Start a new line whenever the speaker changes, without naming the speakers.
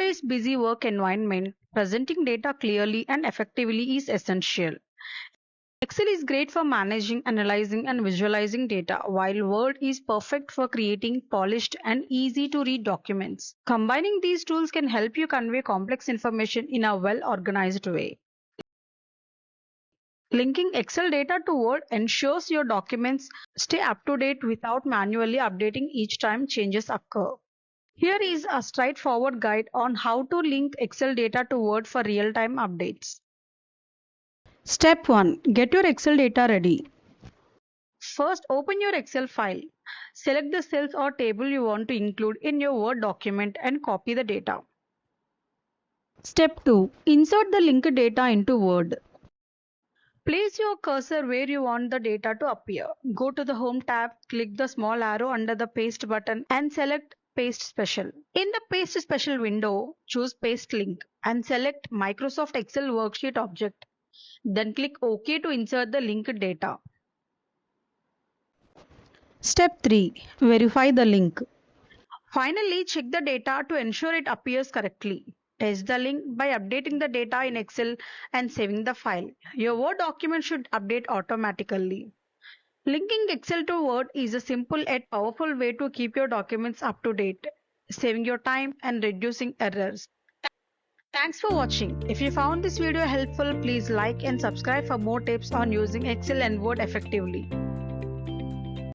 today's busy work environment, presenting data clearly and effectively is essential. Excel is great for managing, analyzing, and visualizing data, while Word is perfect for creating polished and easy to read documents. Combining these tools can help you convey complex information in a well organized way. Linking Excel data to Word ensures your documents stay up to date without manually updating each time changes occur. Here is a straightforward guide on how to link Excel data to Word for real-time updates. Step 1. Get your Excel data ready. First, open your Excel file. Select the cells or table you want to include in your Word document and copy the data. Step 2. Insert the linked data into Word. Place your cursor where you want the data to appear. Go to the Home tab, click the small arrow under the Paste button and select Paste Special. In the Paste Special window, choose Paste Link and select Microsoft Excel Worksheet object. Then click OK to insert the linked data. Step 3. Verify the link. Finally, check the data to ensure it appears correctly. Test the link by updating the data in Excel and saving the file. Your Word document should update automatically. Linking Excel to Word is a simple yet powerful way to keep your documents up to date, saving your time and reducing errors. Thanks for watching. If you found this video helpful, please like and subscribe for more tips on using Excel and Word effectively.